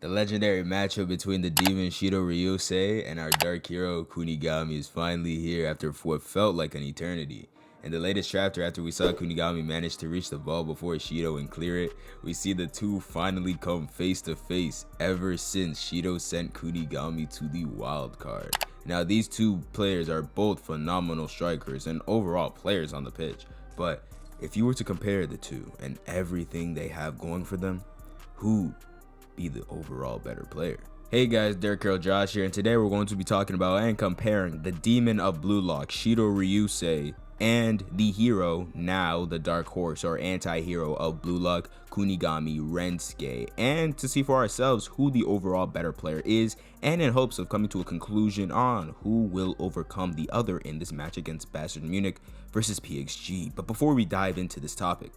The legendary matchup between the demon Shidou Ryusei and our dark hero Kunigami is finally here after what felt like an eternity. In the latest chapter, after we saw Kunigami manage to reach the ball before Shidou and clear it, we see the two finally come face to face ever since Shidou sent Kunigami to the wild card. Now these two players are both phenomenal strikers and overall players on the pitch, but if you were to compare the two and everything they have going for them, who be the overall better player? Hey guys, DarkheroJosh here, and today we're going to be talking about and comparing the demon of Blue Lock, Shidou Ryusei, and the hero, now the dark horse or anti-hero of Blue Lock, Kunigami Rensuke, and to see for ourselves who the overall better player is, and in hopes of coming to a conclusion on who will overcome the other in this match against Bastard Munich versus PXG. But before we dive into this topic,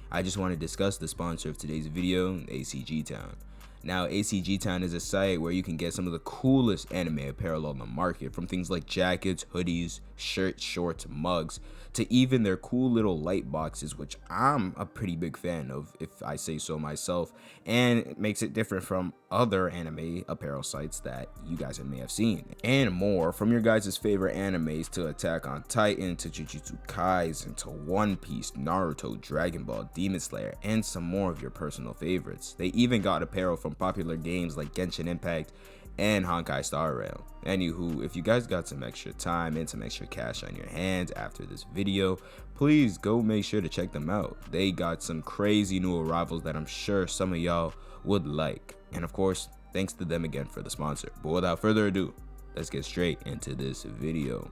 I just want to discuss the sponsor of today's video, ACG Town. Now, ACG Town is a site where you can get some of the coolest anime apparel on the market, from things like jackets, hoodies, shirts, shorts, mugs, to even their cool little light boxes, which I'm a pretty big fan of, if I say so myself, and it makes it different from other anime apparel sites that you guys may have seen. And more, from your guys' favorite animes to Attack on Titan, to Jujutsu Kaisen, to One Piece, Naruto, Dragon Ball, Demon Slayer, and some more of your personal favorites. They even got apparel from popular games like Genshin Impact and Honkai Star Rail. Anywho, if you guys got some extra time and some extra cash on your hands after this video, please go make sure to check them out. They got some crazy new arrivals that I'm sure some of y'all would like. And of course, thanks to them again for the sponsor. But without further ado, let's get straight into this video.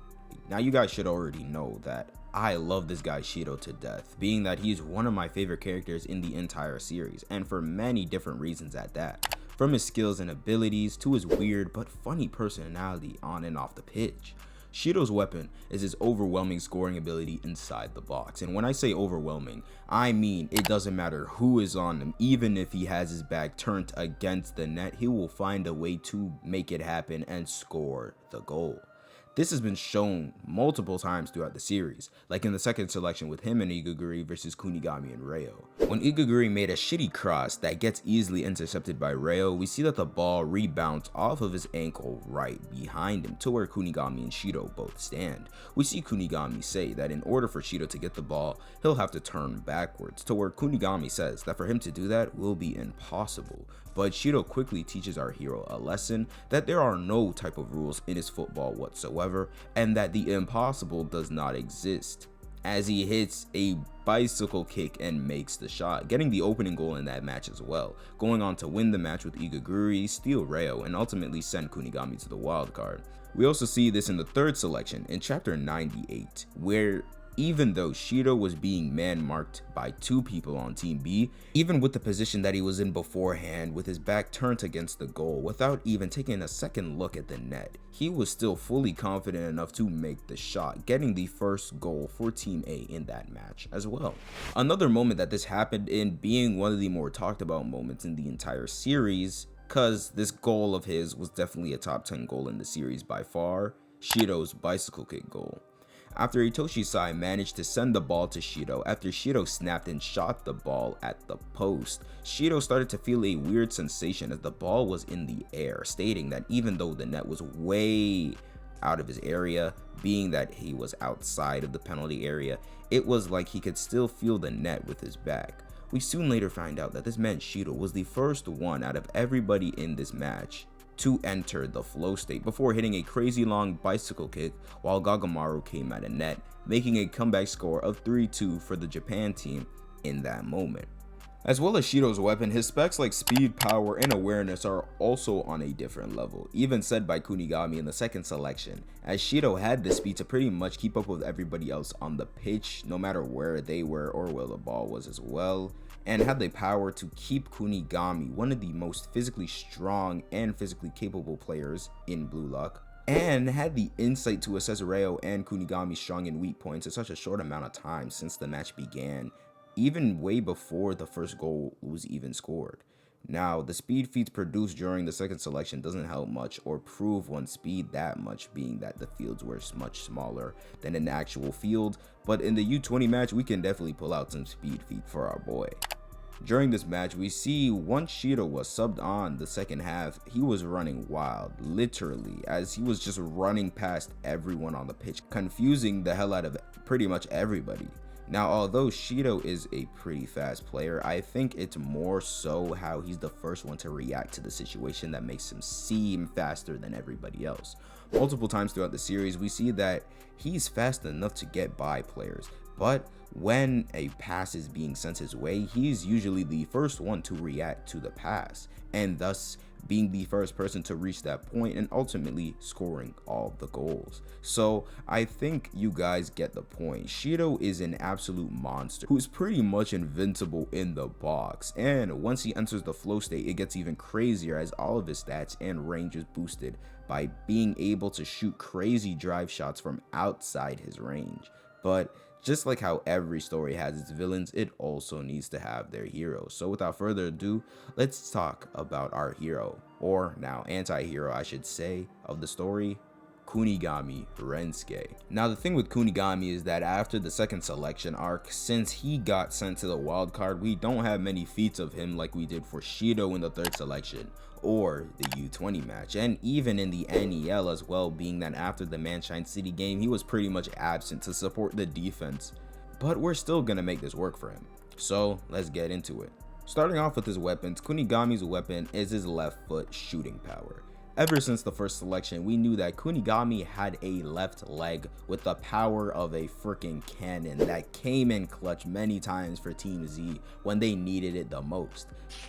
Now you guys should already know that I love this guy Shidou to death, being that he's one of my favorite characters in the entire series, and for many different reasons at that. From his skills and abilities to his weird but funny personality on and off the pitch. Shidou's weapon is his overwhelming scoring ability inside the box, and when I say overwhelming, I mean it doesn't matter who is on him. Even if he has his back turned against the net, he will find a way to make it happen and score the goal. This has been shown multiple times throughout the series, like in the second selection with him and Igaguri versus Kunigami and Reo. When Igaguri made a shitty cross that gets easily intercepted by Reo, we see that the ball rebounds off of his ankle right behind him to where Kunigami and Shidou both stand. We see Kunigami say that in order for Shidou to get the ball, he'll have to turn backwards, to where Kunigami says that for him to do that will be impossible. But Shidou quickly teaches our hero a lesson that there are no type of rules in his football whatsoever, and that the impossible does not exist, as he hits a bicycle kick and makes the shot, getting the opening goal in that match as well, going on to win the match with Igaguri, steal Reo, and ultimately send Kunigami to the wild card. We also see this in the third selection in chapter 98, where even though Shidou was being man-marked by two people on Team B, even with the position that he was in beforehand with his back turned against the goal without even taking a second look at the net, he was still fully confident enough to make the shot, getting the first goal for Team A in that match as well. Another moment that this happened in, being one of the more talked about moments in the entire series, cause this goal of his was definitely a top 10 goal in the series by far, Shidou's bicycle kick goal. After Itoshi Sai managed to send the ball to Shidou, after Shidou snapped and shot the ball at the post, Shidou started to feel a weird sensation as the ball was in the air, stating that even though the net was way out of his area, being that he was outside of the penalty area, it was like he could still feel the net with his back. We soon later find out that this man Shidou was the first one out of everybody in this match to enter the flow state before hitting a crazy long bicycle kick while Gagamaru came at a net, making a comeback score of 3-2 for the Japan team in that moment. As well as Shidou's weapon, his specs like speed, power, and awareness are also on a different level, even said by Kunigami in the second selection, as Shidou had the speed to pretty much keep up with everybody else on the pitch, no matter where they were or where the ball was as well, and had the power to keep Kunigami, one of the most physically strong and physically capable players in Blue Lock, and had the insight to assess Reo and Kunigami's strong and weak points in such a short amount of time since the match began, even way before the first goal was even scored. Now, the speed feats produced during the second selection doesn't help much or prove one's speed that much, being that the fields were much smaller than an actual field, but in the U20 match, we can definitely pull out some speed feat for our boy. During this match, we see once Shidou was subbed on the second half, he was running wild, literally, as he was just running past everyone on the pitch, confusing the hell out of pretty much everybody. Now, although Shidou is a pretty fast player, I think it's more so how he's the first one to react to the situation that makes him seem faster than everybody else. Multiple times throughout the series, we see that he's fast enough to get by players, but when a pass is being sent his way, he's usually the first one to react to the pass, and thus being the first person to reach that point and ultimately scoring all the goals. So I think you guys get the point. Shidou is an absolute monster who's pretty much invincible in the box, and once he enters the flow state, it gets even crazier as all of his stats and range is boosted by being able to shoot crazy drive shots from outside his range. But just like how every story has its villains, it also needs to have their heroes. So without further ado, let's talk about our hero, or now anti-hero I should say, of the story, Kunigami Rensuke. Now the thing with Kunigami is that after the second selection arc, since he got sent to the wild card, we don't have many feats of him like we did for Shidou in the third selection or the U20 match, and even in the NEL as well, being that after the Manshine City game he was pretty much absent to support the defense. But we're still gonna make this work for him, so let's get into it. Starting off with his weapons, Kunigami's weapon is his left foot shooting power. Ever since the first selection, we knew that Kunigami had a left leg with the power of a freaking cannon that came in clutch many times for Team Z when they needed it the most.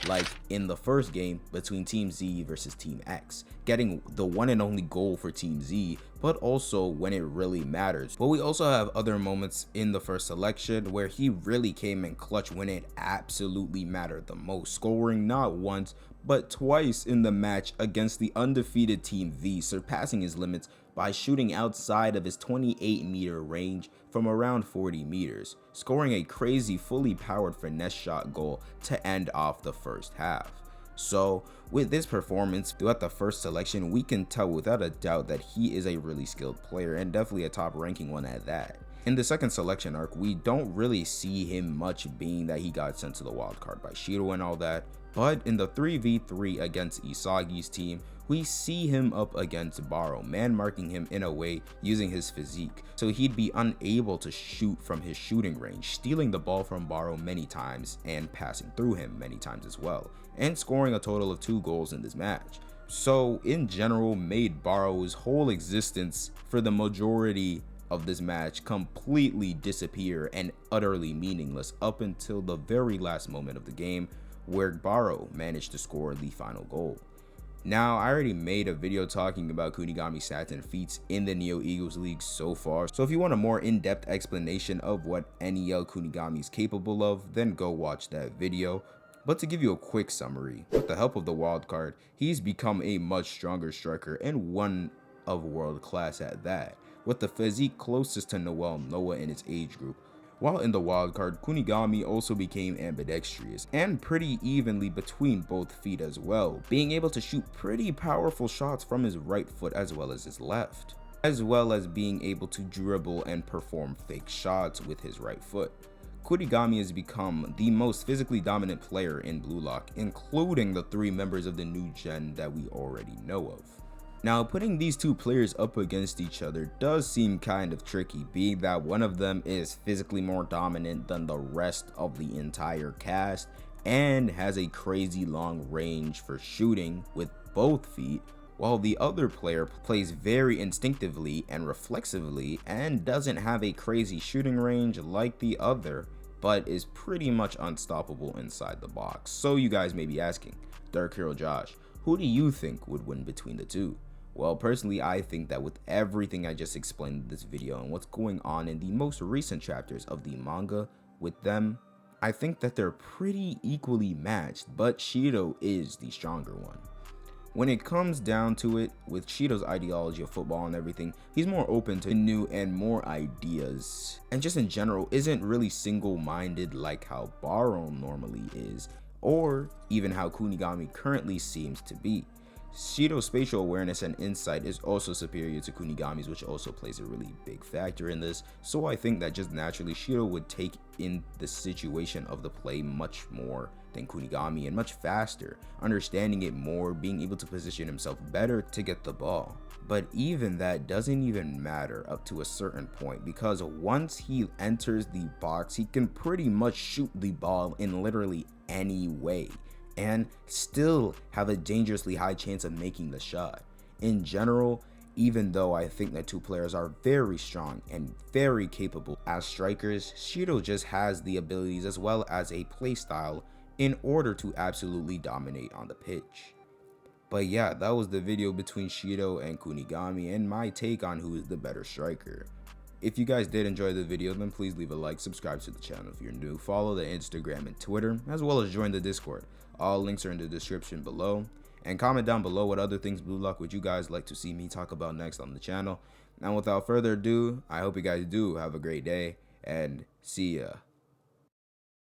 Like in the first game between Team Z versus Team X, getting the one and only goal for Team Z, but also when it really matters. But we also have other moments in the first selection where he really came in clutch when it absolutely mattered the most, scoring not once but twice in the match against the undefeated Team V, surpassing his limits by shooting outside of his 28-meter range from around 40 meters, scoring a crazy fully powered finesse shot goal to end off the first half. So with this performance throughout the first selection, we can tell without a doubt that he is a really skilled player, and definitely a top ranking one at that. In the second selection arc, we don't really see him much, being that he got sent to the wild card by Shidou and all that. But in the 3v3 against Isagi's team, we see him up against Baro, man marking him in a way using his physique, so he'd be unable to shoot from his shooting range, stealing the ball from Baro many times and passing through him many times as well, and scoring a total of 2 goals in this match. So in general, made Baro's whole existence for the majority of this match completely disappear and utterly meaningless up until the very last moment of the game, where Baro managed to score the final goal. Now, I already made a video talking about Kunigami stats and feats in the Neo Eagles League so far, so if you want a more in-depth explanation of what NEL Kunigami is capable of, then go watch that video. But to give you a quick summary, with the help of the wildcard, he's become a much stronger striker and one of world class at that, with the physique closest to Noel Noah in its age group. While in the wildcard, Kunigami also became ambidextrous and pretty evenly between both feet as well, being able to shoot pretty powerful shots from his right foot as well as his left, as well as being able to dribble and perform fake shots with his right foot. Kunigami has become the most physically dominant player in Blue Lock, including the 3 members of the new gen that we already know of. Now, putting these 2 players up against each other does seem kind of tricky, being that one of them is physically more dominant than the rest of the entire cast and has a crazy long range for shooting with both feet, while the other player plays very instinctively and reflexively and doesn't have a crazy shooting range like the other, but is pretty much unstoppable inside the box. So you guys may be asking, DarkheroJosh, who do you think would win between the 2? Well, personally, I think that with everything I just explained in this video and what's going on in the most recent chapters of the manga with them, I think that they're pretty equally matched, but Shidou is the stronger one. When it comes down to it, with Shidou's ideology of football and everything, he's more open to new and more ideas, and just in general isn't really single-minded like how Baro normally is, or even how Kunigami currently seems to be. Shidou's spatial awareness and insight is also superior to Kunigami's, which also plays a really big factor in this, so I think that just naturally Shidou would take in the situation of the play much more than Kunigami and much faster, understanding it more, being able to position himself better to get the ball. But even that doesn't even matter up to a certain point, because once he enters the box, he can pretty much shoot the ball in literally any way and still have a dangerously high chance of making the shot. In general, even though I think the two players are very strong and very capable as strikers, Shidou just has the abilities as well as a playstyle in order to absolutely dominate on the pitch. But yeah, that was the video between Shidou and Kunigami and my take on who is the better striker. If you guys did enjoy the video, then please leave a like, subscribe to the channel if you're new, follow the Instagram and Twitter, as well as join the Discord. All links are in the description below. And comment down below what other things Blue Lock would you guys like to see me talk about next on the channel. Now without further ado, I hope you guys do have a great day, and see ya.